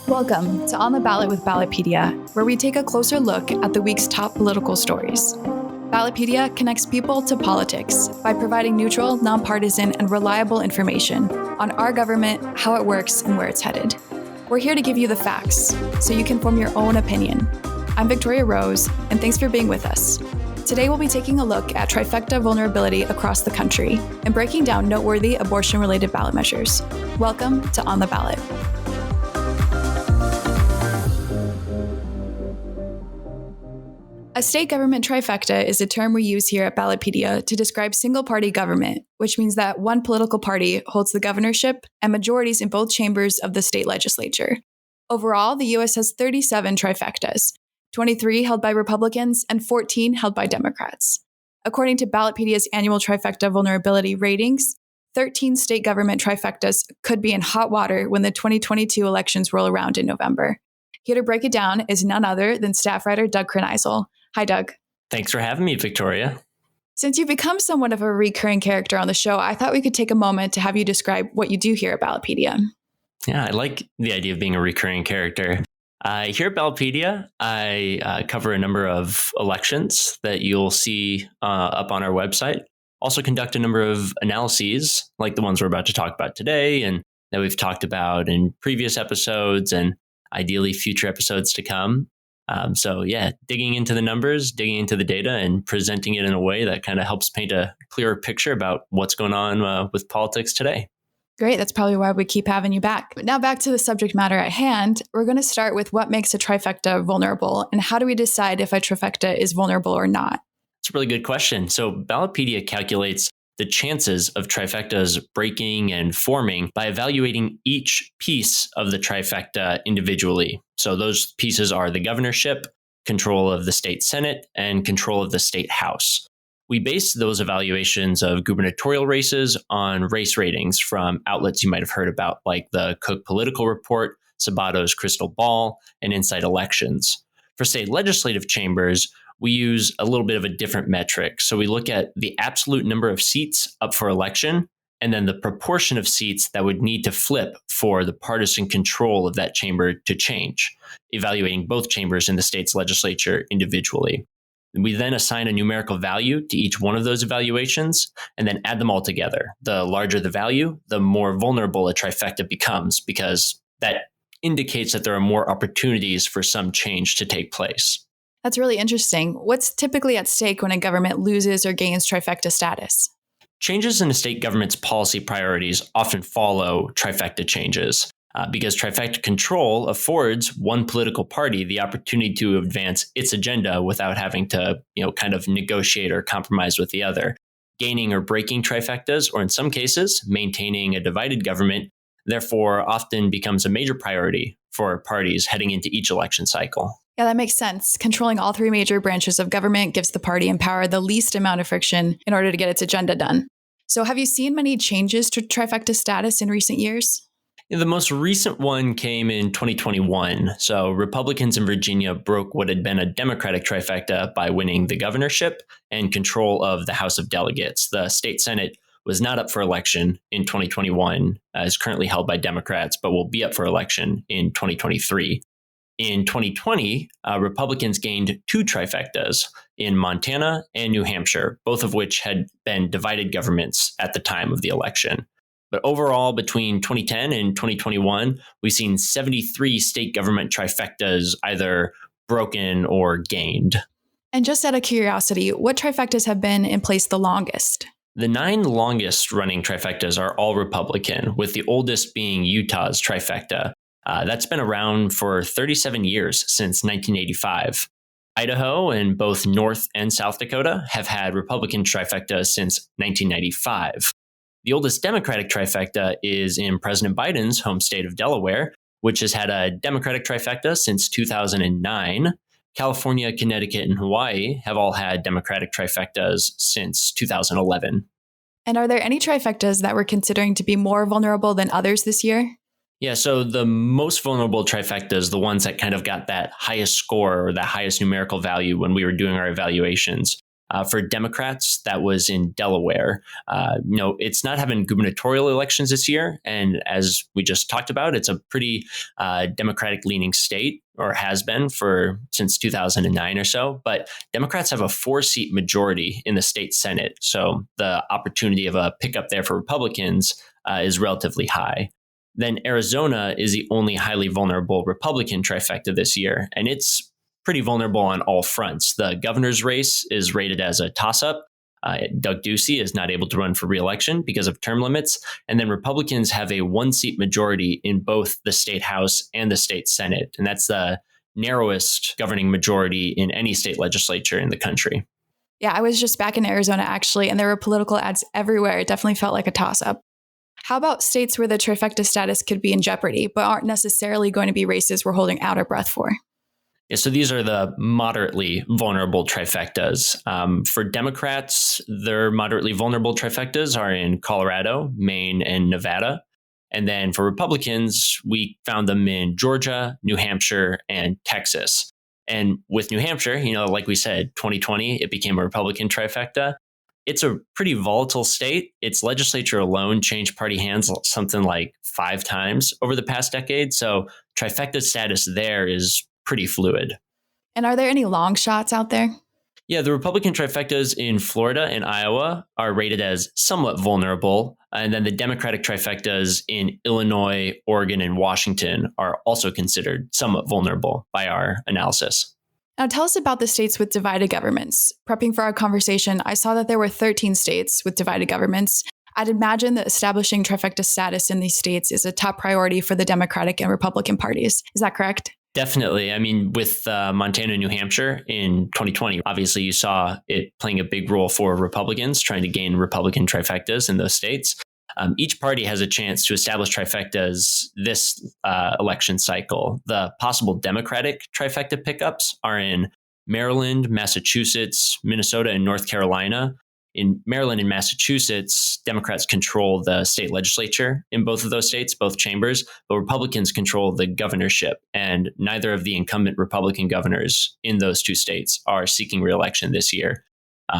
Welcome to On the Ballot with Ballotpedia, where we take a closer look at the week's top political stories. Ballotpedia connects people to politics by providing neutral, nonpartisan, and reliable information on our government, how it works, and where it's headed. We're here to give you the facts, so you can form your own opinion. I'm Victoria Rose, and thanks for being with us. Today we'll be taking a look at Trifecta vulnerability across the country and breaking down noteworthy abortion-related ballot measures. Welcome to On the Ballot. A state government trifecta is a term we use here at Ballotpedia to describe single-party government, which means that one political party holds the governorship and majorities in both chambers of the state legislature. Overall, the U.S. has 37 trifectas, 23 held by Republicans and 14 held by Democrats. According to Ballotpedia's annual trifecta vulnerability ratings, 13 state government trifectas could be in hot water when the 2022 elections roll around in November. Here to break it down is none other than staff writer Doug Kreneisel. Hi, Doug. Thanks for having me, Victoria. Since you've become somewhat of a recurring character on the show, I thought we could take a moment to have you describe what you do here at Ballotpedia. Yeah, I like the idea of being a recurring character. Here at Ballotpedia, I cover a number of elections that you'll see up on our website. Also conduct a number of analyses, like the ones we're about to talk about today and that we've talked about in previous episodes and ideally future episodes to come. Digging into the numbers, digging into the data and presenting it in a way that kind of helps paint a clearer picture about what's going on with politics today. Great. That's probably why we keep having you back. But now back to the subject matter at hand. We're going to start with what makes a trifecta vulnerable and how do we decide if a trifecta is vulnerable or not? It's a really good question. So Ballotpedia calculates the chances of trifectas breaking and forming by evaluating each piece of the trifecta individually. So those pieces are the governorship, control of the state Senate, and control of the state House. We base those evaluations of gubernatorial races on race ratings from outlets you might have heard about, like the Cook Political Report, Sabato's Crystal Ball, and Insight Elections. For state legislative chambers, we use a little bit of a different metric. So we look at the absolute number of seats up for election, and then the proportion of seats that would need to flip for the partisan control of that chamber to change, evaluating both chambers in the state's legislature individually. We then assign a numerical value to each one of those evaluations and then add them all together. The larger the value, the more vulnerable a trifecta becomes because that indicates that there are more opportunities for some change to take place. That's really interesting. What's typically at stake when a government loses or gains trifecta status? Changes in a state government's policy priorities often follow trifecta changes. Because trifecta control affords one political party the opportunity to advance its agenda without having to, kind of negotiate or compromise with the other. Gaining or breaking trifectas, or in some cases, maintaining a divided government, therefore often becomes a major priority for parties heading into each election cycle. Yeah, that makes sense. Controlling all three major branches of government gives the party in power the least amount of friction in order to get its agenda done. So have you seen many changes to trifecta status in recent years? The most recent one came in 2021. So Republicans in Virginia broke what had been a Democratic trifecta by winning the governorship and control of the House of Delegates. The state Senate was not up for election in 2021, is currently held by Democrats, but will be up for election in 2023. In 2020, Republicans gained two trifectas in Montana and New Hampshire, both of which had been divided governments at the time of the election. But overall, between 2010 and 2021, we've seen 73 state government trifectas either broken or gained. And just out of curiosity, what trifectas have been in place the longest? The 9 longest running trifectas are all Republican, with the oldest being Utah's trifecta. That's been around for 37 years, since 1985. Idaho and both North and South Dakota have had Republican trifectas since 1995. The oldest Democratic trifecta is in President Biden's home state of Delaware, which has had a Democratic trifecta since 2009. California, Connecticut, and Hawaii have all had Democratic trifectas since 2011. And are there any trifectas that we're considering to be more vulnerable than others this year? Yeah, so the most vulnerable trifectas, the ones that kind of got that highest score or that highest numerical value when we were doing our evaluations, For Democrats, that was in Delaware. It's not having gubernatorial elections this year. And as we just talked about, it's a pretty Democratic-leaning state, or has been since 2009 or so. But Democrats have a 4-seat majority in the state Senate. So the opportunity of a pickup there for Republicans is relatively high. Then Arizona is the only highly vulnerable Republican trifecta this year. And it's pretty vulnerable on all fronts. The governor's race is rated as a toss-up. Doug Ducey is not able to run for re-election because of term limits. And then Republicans have a 1-seat majority in both the state House and the state Senate. And that's the narrowest governing majority in any state legislature in the country. Yeah, I was just back in Arizona, actually, and there were political ads everywhere. It definitely felt like a toss-up. How about states where the trifecta status could be in jeopardy, but aren't necessarily going to be races we're holding out our breath for? Yeah, so these are the moderately vulnerable trifectas. For Democrats, their moderately vulnerable trifectas are in Colorado, Maine, and Nevada. And then for Republicans, we found them in Georgia, New Hampshire, and Texas. And with New Hampshire, like we said, 2020, it became a Republican trifecta. It's a pretty volatile state. Its legislature alone changed party hands something like 5 times over the past decade. So trifecta status there is pretty fluid. And are there any long shots out there? Yeah, the Republican trifectas in Florida and Iowa are rated as somewhat vulnerable. And then the Democratic trifectas in Illinois, Oregon, and Washington are also considered somewhat vulnerable by our analysis. Now tell us about the states with divided governments. Prepping for our conversation, I saw that there were 13 states with divided governments. I'd imagine that establishing trifecta status in these states is a top priority for the Democratic and Republican parties. Is that correct? Definitely. I mean, with Montana and New Hampshire in 2020, obviously you saw it playing a big role for Republicans trying to gain Republican trifectas in those states. Each party has a chance to establish trifectas this election cycle. The possible Democratic trifecta pickups are in Maryland, Massachusetts, Minnesota, and North Carolina. In Maryland and Massachusetts, Democrats control the state legislature in both of those states, both chambers, but Republicans control the governorship. And neither of the incumbent Republican governors in those 2 states are seeking re-election this year.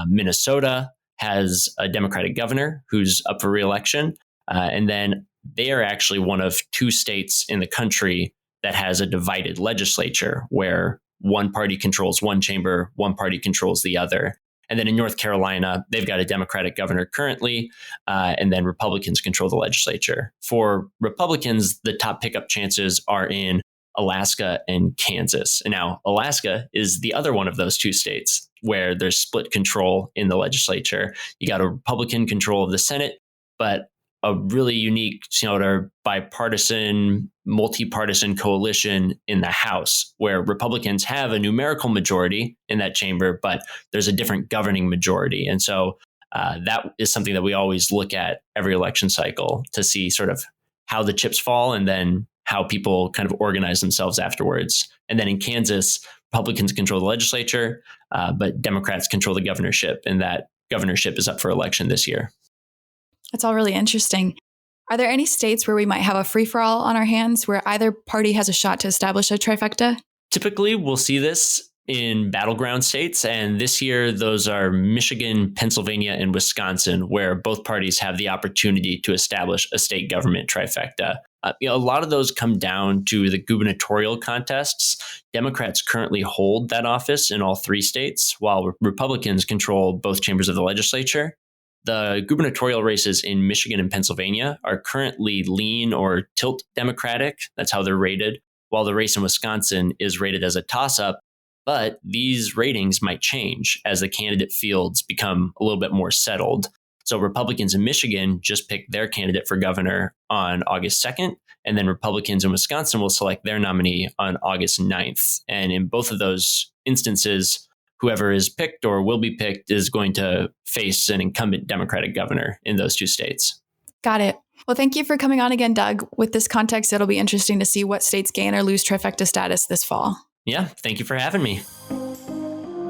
Minnesota has a Democratic governor who's up for re-election. And then they are actually one of 2 states in the country that has a divided legislature where one party controls one chamber, one party controls the other. And then in North Carolina, they've got a Democratic governor currently, and then Republicans control the legislature. For Republicans, the top pickup chances are in Alaska and Kansas. And now Alaska is the other one of those 2 states where there's split control in the legislature. You got a Republican control of the Senate, but a really unique, bipartisan, multi-partisan coalition in the House, where Republicans have a numerical majority in that chamber, but there's a different governing majority. And so that is something that we always look at every election cycle to see sort of how the chips fall and then how people kind of organize themselves afterwards. And then in Kansas, Republicans control the legislature, but Democrats control the governorship, and that governorship is up for election this year. That's all really interesting. Are there any states where we might have a free-for-all on our hands where either party has a shot to establish a trifecta? Typically, we'll see this in battleground states. And this year, those are Michigan, Pennsylvania, and Wisconsin, where both parties have the opportunity to establish a state government trifecta. A lot of those come down to the gubernatorial contests. Democrats currently hold that office in all 3 states, while Republicans control both chambers of the legislature. The gubernatorial races in Michigan and Pennsylvania are currently lean or tilt Democratic. That's how they're rated, while the race in Wisconsin is rated as a toss-up. But these ratings might change as the candidate fields become a little bit more settled. So Republicans in Michigan just picked their candidate for governor on August 2nd, and then Republicans in Wisconsin will select their nominee on August 9th. And in both of those instances, whoever is picked or will be picked is going to face an incumbent Democratic governor in those 2 states. Got it. Well, thank you for coming on again, Doug. With this context, it'll be interesting to see what states gain or lose trifecta status this fall. Yeah, thank you for having me.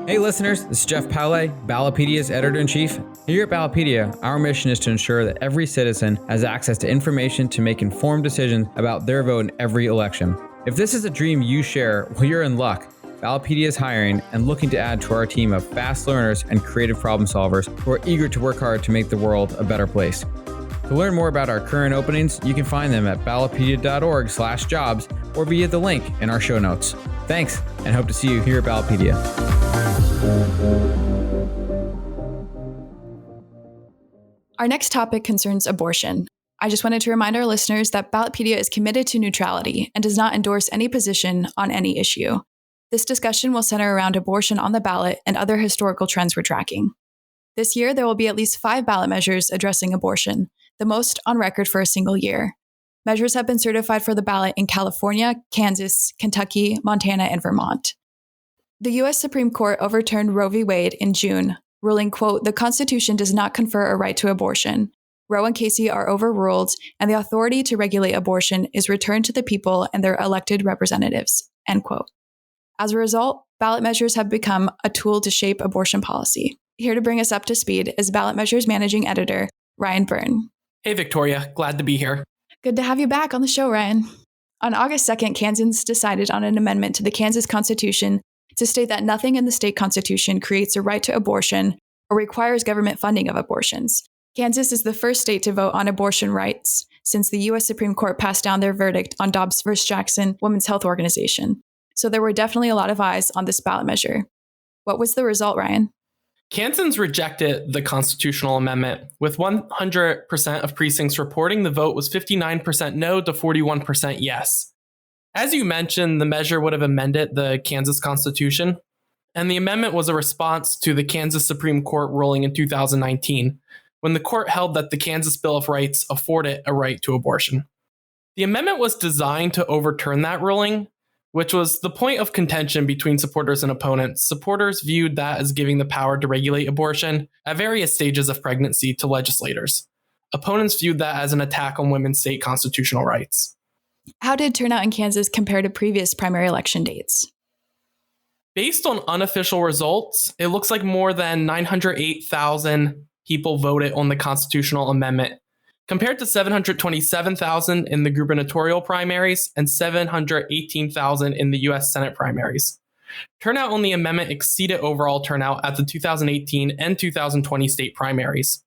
Hey listeners, this is Jeff Paulet, Ballotpedia's editor-in-chief. Here at Ballotpedia, our mission is to ensure that every citizen has access to information to make informed decisions about their vote in every election. If this is a dream you share, well, you're in luck. Ballotpedia is hiring and looking to add to our team of fast learners and creative problem solvers who are eager to work hard to make the world a better place. To learn more about our current openings, you can find them at ballotpedia.org/jobs or via the link in our show notes. Thanks, and hope to see you here at Ballotpedia. Our next topic concerns abortion. I just wanted to remind our listeners that Ballotpedia is committed to neutrality and does not endorse any position on any issue. This discussion will center around abortion on the ballot and other historical trends we're tracking. This year, there will be at least 5 ballot measures addressing abortion, the most on record for a single year. Measures have been certified for the ballot in California, Kansas, Kentucky, Montana, and Vermont. The U.S. Supreme Court overturned Roe v. Wade in June, ruling, quote, "The Constitution does not confer a right to abortion. Roe and Casey are overruled, and the authority to regulate abortion is returned to the people and their elected representatives," end quote. As a result, ballot measures have become a tool to shape abortion policy. Here to bring us up to speed is Ballot Measures Managing Editor, Ryan Byrne. Hey, Victoria. Glad to be here. Good to have you back on the show, Ryan. On August 2nd, Kansans decided on an amendment to the Kansas Constitution to state that nothing in the state constitution creates a right to abortion or requires government funding of abortions. Kansas is the first state to vote on abortion rights since the U.S. Supreme Court passed down their verdict on Dobbs v. Jackson Women's Health Organization. So there were definitely a lot of eyes on this ballot measure. What was the result, Ryan? Kansans rejected the constitutional amendment, with 100% of precincts reporting the vote was 59% no to 41% yes. As you mentioned, the measure would have amended the Kansas Constitution, and the amendment was a response to the Kansas Supreme Court ruling in 2019, when the court held that the Kansas Bill of Rights afforded a right to abortion. The amendment was designed to overturn that ruling, which was the point of contention between supporters and opponents. Supporters viewed that as giving the power to regulate abortion at various stages of pregnancy to legislators. Opponents viewed that as an attack on women's state constitutional rights. How did turnout in Kansas compare to previous primary election dates? Based on unofficial results, it looks like more than 908,000 people voted on the constitutional amendment, compared to 727,000 in the gubernatorial primaries and 718,000 in the U.S. Senate primaries. Turnout on the amendment exceeded overall turnout at the 2018 and 2020 state primaries.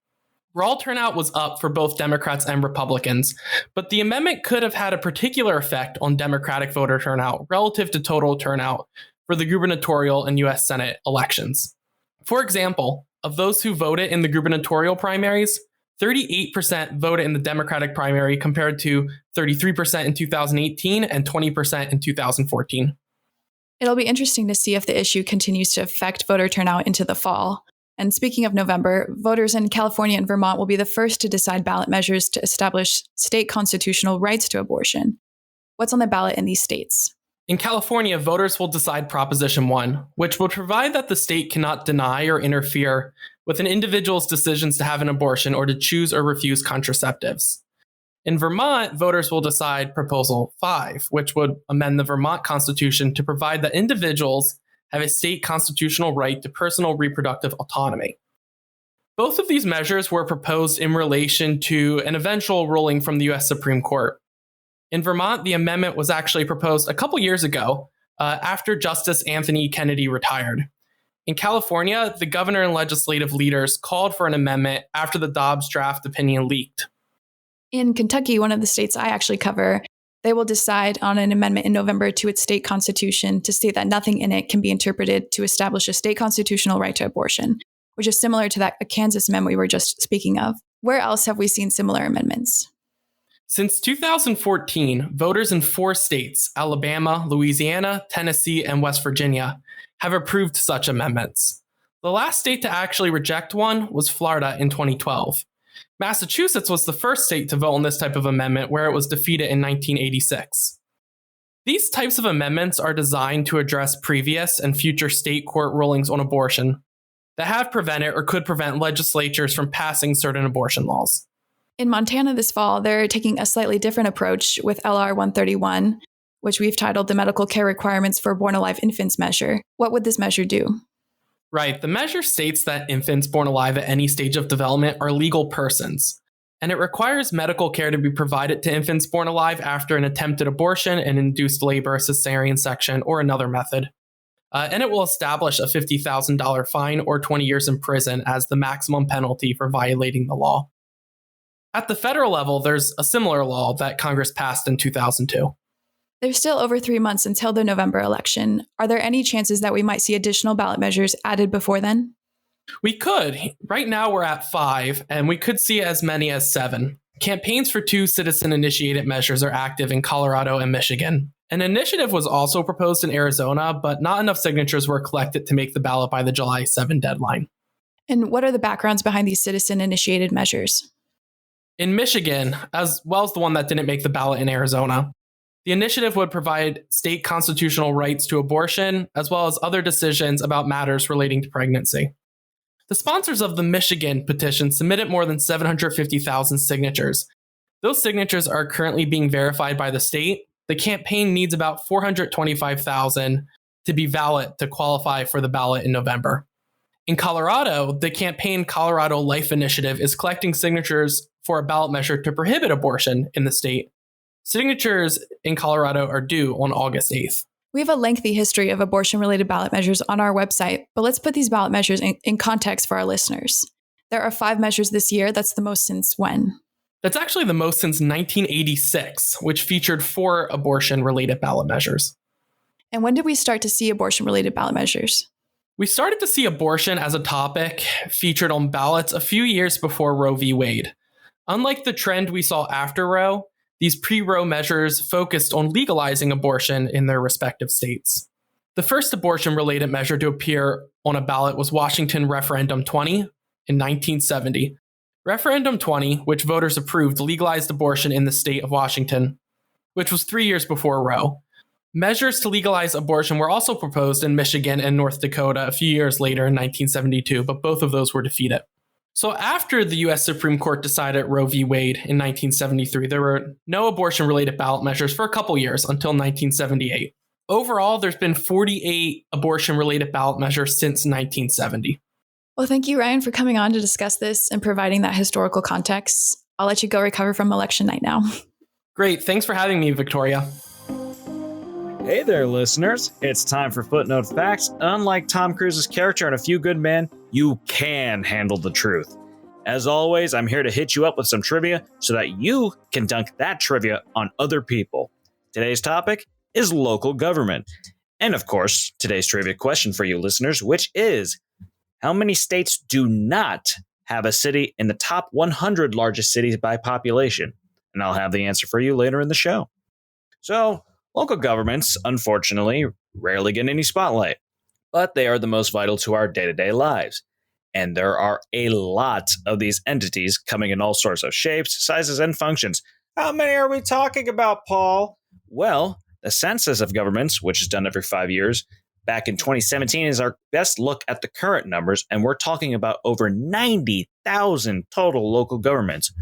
Raw turnout was up for both Democrats and Republicans, but the amendment could have had a particular effect on Democratic voter turnout relative to total turnout for the gubernatorial and U.S. Senate elections. For example, of those who voted in the gubernatorial primaries, 38% voted in the Democratic primary compared to 33% in 2018 and 20% in 2014. It'll be interesting to see if the issue continues to affect voter turnout into the fall. And speaking of November, voters in California and Vermont will be the first to decide ballot measures to establish state constitutional rights to abortion. What's on the ballot in these states? In California, voters will decide Proposition 1, which will provide that the state cannot deny or interfere with an individual's decisions to have an abortion or to choose or refuse contraceptives. In Vermont, voters will decide Proposal 5, which would amend the Vermont Constitution to provide that individuals have a state constitutional right to personal reproductive autonomy. Both of these measures were proposed in relation to an eventual ruling from the U.S. Supreme Court. In Vermont, the amendment was actually proposed a couple years ago, after Justice Anthony Kennedy retired. In California, the governor and legislative leaders called for an amendment after the Dobbs draft opinion leaked. In Kentucky, one of the states I actually cover, they will decide on an amendment in November to its state constitution to state that nothing in it can be interpreted to establish a state constitutional right to abortion, which is similar to that Kansas amendment we were just speaking of. Where else have we seen similar amendments? Since 2014, voters in 4 states, Alabama, Louisiana, Tennessee, and West Virginia, have approved such amendments. The last state to actually reject one was Florida in 2012. Massachusetts was the first state to vote on this type of amendment, where it was defeated in 1986. These types of amendments are designed to address previous and future state court rulings on abortion that have prevented or could prevent legislatures from passing certain abortion laws. In Montana this fall, they're taking a slightly different approach with LR 131, which we've titled the Medical Care Requirements for Born Alive Infants measure. What would this measure do? Right. The measure states that infants born alive at any stage of development are legal persons, and it requires medical care to be provided to infants born alive after an attempted abortion, an induced labor, cesarean section, or another method. and it will establish a $50,000 fine or 20 years in prison as the maximum penalty for violating the law. At the federal level, there's a similar law that Congress passed in 2002. There's still over 3 months until the November election. Are there any chances that we might see additional ballot measures added before then? We could. Right now, we're at 5, and we could see as many as 7. Campaigns for 2 citizen-initiated measures are active in Colorado and Michigan. An initiative was also proposed in Arizona, but not enough signatures were collected to make the ballot by the July 7 deadline. And what are the backgrounds behind these citizen-initiated measures? In Michigan, as well as the one that didn't make the ballot in Arizona, the initiative would provide state constitutional rights to abortion, as well as other decisions about matters relating to pregnancy. The sponsors of the Michigan petition submitted more than 750,000 signatures. Those signatures are currently being verified by the state. The campaign needs about 425,000 to be valid to qualify for the ballot in November. In Colorado, the campaign Colorado Life Initiative is collecting signatures for a ballot measure to prohibit abortion in the state. Signatures in Colorado are due on August 8th. We have a lengthy history of abortion-related ballot measures on our website, but let's put these ballot measures in context for our listeners. There are 5 measures this year. That's the most since when? That's actually the most since 1986, which featured 4 abortion-related ballot measures. And when did we start to see abortion-related ballot measures? We started to see abortion as a topic featured on ballots a few years before Roe v. Wade. Unlike the trend we saw after Roe, these pre-Roe measures focused on legalizing abortion in their respective states. The first abortion-related measure to appear on a ballot was Washington Referendum 20 in 1970. Referendum 20, which voters approved, legalized abortion in the state of Washington, which was 3 years before Roe. Measures to legalize abortion were also proposed in Michigan and North Dakota a few years later in 1972, but both of those were defeated. So after the U.S. Supreme Court decided Roe v. Wade in 1973, there were no abortion-related ballot measures for a couple years until 1978. Overall, there's been 48 abortion-related ballot measures since 1970. Well, thank you, Ryan, for coming on to discuss this and providing that historical context. I'll let you go recover from election night now. Great. Thanks for having me, Victoria. Hey there, listeners. It's time for Footnote Facts. Unlike Tom Cruise's character in A Few Good Men, you can handle the truth. As always, I'm here to hit you up with some trivia so that you can dunk that trivia on other people. Today's topic is local government. And of course, today's trivia question for you listeners, which is, how many states do not have a city in the top 100 largest cities by population? And I'll have the answer for you later in the show. So, local governments, unfortunately, rarely get any spotlight, but they are the most vital to our day-to-day lives. And there are a lot of these entities coming in all sorts of shapes, sizes, and functions. How many are we talking about, Paul? Well, the census of governments, which is done every 5 years, back in 2017 is our best look at the current numbers, and we're talking about over 90,000 total local governments.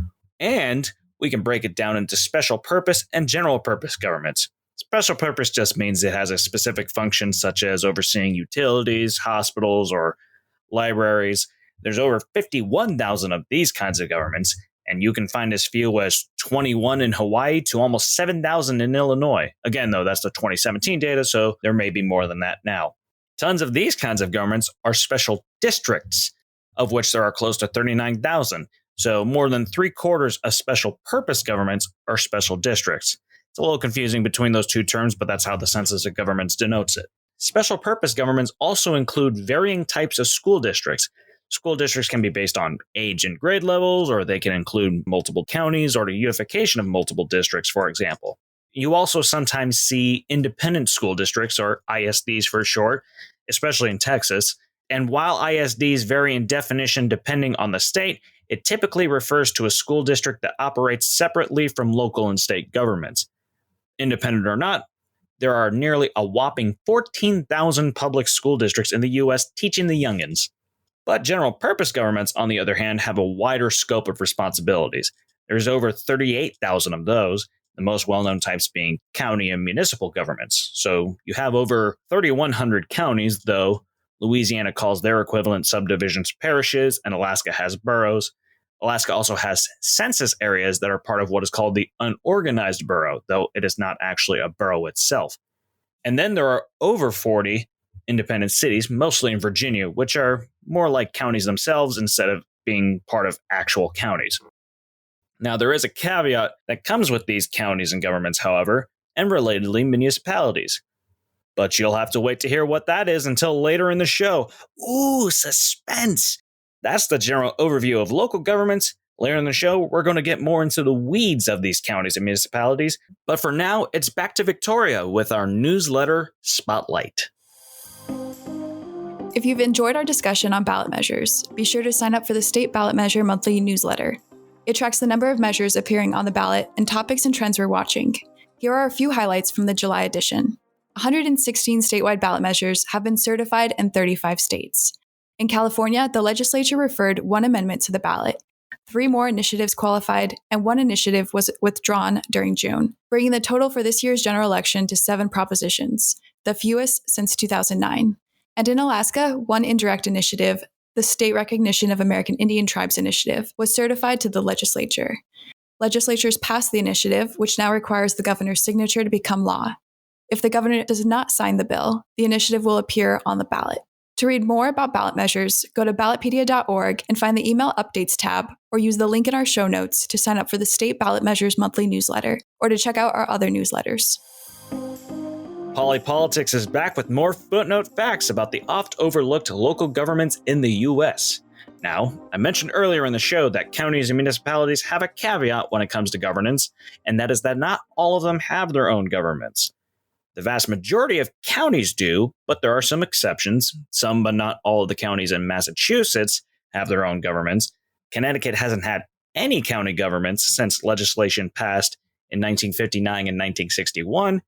And we can break it down into special purpose and general purpose governments. Special purpose just means it has a specific function, such as overseeing utilities, hospitals, or libraries. There's over 51,000 of these kinds of governments, and you can find as few as 21 in Hawaii to almost 7,000 in Illinois. Again, though, that's the 2017 data, so there may be more than that now. Tons of these kinds of governments are special districts, of which there are close to 39,000. So more than 3/4 of special purpose governments are special districts. It's a little confusing between those two terms, but that's how the census of governments denotes it. Special purpose governments also include varying types of school districts. School districts can be based on age and grade levels, or they can include multiple counties or the unification of multiple districts, for example. You also sometimes see independent school districts, or ISDs for short, especially in Texas. And while ISDs vary in definition depending on the state, it typically refers to a school district that operates separately from local and state governments. Independent or not, there are nearly a whopping 14,000 public school districts in the U.S. teaching the youngins. But general purpose governments, on the other hand, have a wider scope of responsibilities. There's over 38,000 of those, the most well-known types being county and municipal governments. So you have over 3,100 counties, though Louisiana calls their equivalent subdivisions parishes, and Alaska has boroughs. Alaska also has census areas that are part of what is called the unorganized borough, though it is not actually a borough itself. And then there are over 40 independent cities, mostly in Virginia, which are more like counties themselves instead of being part of actual counties. Now, there is a caveat that comes with these counties and governments, however, and relatedly municipalities. But you'll have to wait to hear what that is until later in the show. Ooh, suspense! That's the general overview of local governments. Later in the show, we're going to get more into the weeds of these counties and municipalities. But for now, it's back to Victoria with our newsletter Spotlight. If you've enjoyed our discussion on ballot measures, be sure to sign up for the State Ballot Measure Monthly newsletter. It tracks the number of measures appearing on the ballot and topics and trends we're watching. Here are a few highlights from the July edition. 116 statewide ballot measures have been certified in 35 states. In California, the legislature referred one amendment to the ballot. 3 more initiatives qualified, and 1 initiative was withdrawn during June, bringing the total for this year's general election to 7 propositions, the fewest since 2009. And in Alaska, 1 indirect initiative, the State Recognition of American Indian Tribes Initiative, was certified to the legislature. Legislatures passed the initiative, which now requires the governor's signature to become law. If the governor does not sign the bill, the initiative will appear on the ballot. To read more about ballot measures, go to ballotpedia.org and find the Email Updates tab, or use the link in our show notes to sign up for the State Ballot Measures Monthly newsletter, or to check out our other newsletters. Polypolitics is back with more footnote facts about the oft-overlooked local governments in the U.S. Now, I mentioned earlier in the show that counties and municipalities have a caveat when it comes to governance, and that is that not all of them have their own governments. The vast majority of counties do, but there are some exceptions. Some, but not all of the counties in Massachusetts have their own governments. Connecticut hasn't had any county governments since legislation passed in 1959 and 1961.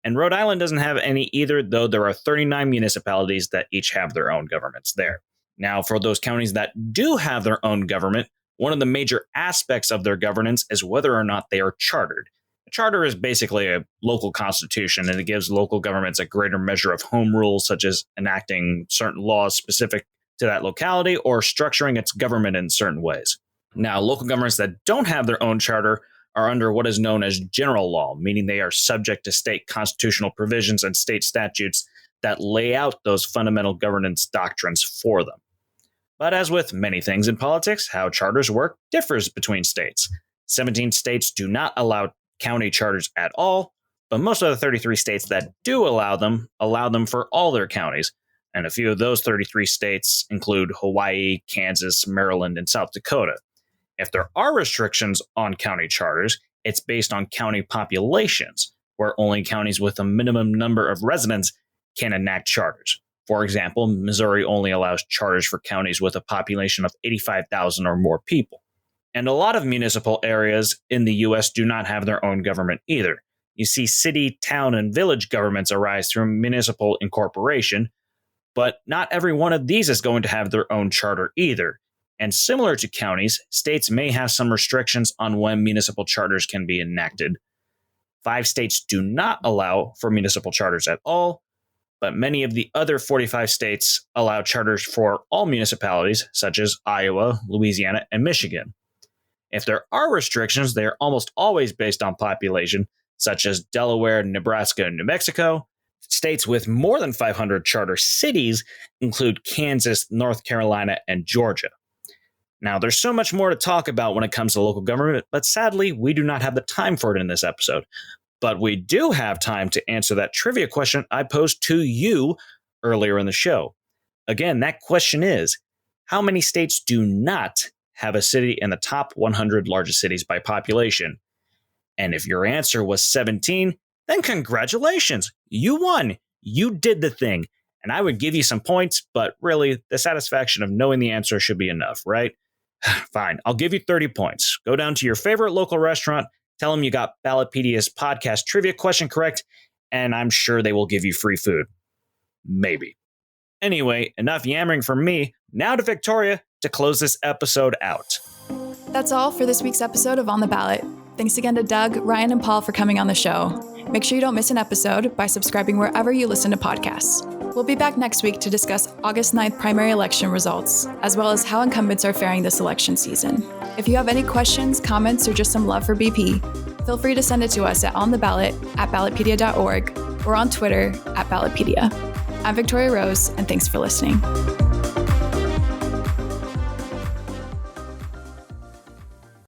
And Rhode Island doesn't have any either, though there are 39 municipalities that each have their own governments there. Now, for those counties that do have their own government, one of the major aspects of their governance is whether or not they are chartered. A charter is basically a local constitution, and it gives local governments a greater measure of home rule, such as enacting certain laws specific to that locality or structuring its government in certain ways. Now, local governments that don't have their own charter are under what is known as general law, meaning they are subject to state constitutional provisions and state statutes that lay out those fundamental governance doctrines for them. But as with many things in politics, how charters work differs between states. 17 states do not allow county charters at all, but most of the 33 states that do allow them for all their counties. And a few of those 33 states include Hawaii, Kansas, Maryland, and South Dakota. If there are restrictions on county charters, it's based on county populations, where only counties with a minimum number of residents can enact charters. For example, Missouri only allows charters for counties with a population of 85,000 or more people. And a lot of municipal areas in the U.S. do not have their own government either. You see city, town, and village governments arise through municipal incorporation, but not every one of these is going to have their own charter either. And similar to counties, states may have some restrictions on when municipal charters can be enacted. 5 states do not allow for municipal charters at all, but many of the other 45 states allow charters for all municipalities, such as Iowa, Louisiana, and Michigan. If there are restrictions, they are almost always based on population, such as Delaware, Nebraska, and New Mexico. States with more than 500 charter cities include Kansas, North Carolina, and Georgia. Now, there's so much more to talk about when it comes to local government, but sadly, we do not have the time for it in this episode. But we do have time to answer that trivia question I posed to you earlier in the show. Again, that question is, how many states do not have a city in the top 100 largest cities by population? And if your answer was 17, then congratulations, you won. You did the thing. And I would give you some points, but really, the satisfaction of knowing the answer should be enough, right? Fine, I'll give you 30 points. Go down to your favorite local restaurant, tell them you got Ballotpedia's podcast trivia question correct, and I'm sure they will give you free food. Maybe. Anyway, enough yammering from me. Now to Victoria to close this episode out. That's all for this week's episode of On the Ballot. Thanks again to Doug, Ryan, and Paul for coming on the show. Make sure you don't miss an episode by subscribing wherever you listen to podcasts. We'll be back next week to discuss August 9th primary election results, as well as how incumbents are faring this election season. If you have any questions, comments, or just some love for BP, feel free to send it to us at ontheballot@ballotpedia.org or on Twitter @Ballotpedia. I'm Victoria Rose, and thanks for listening.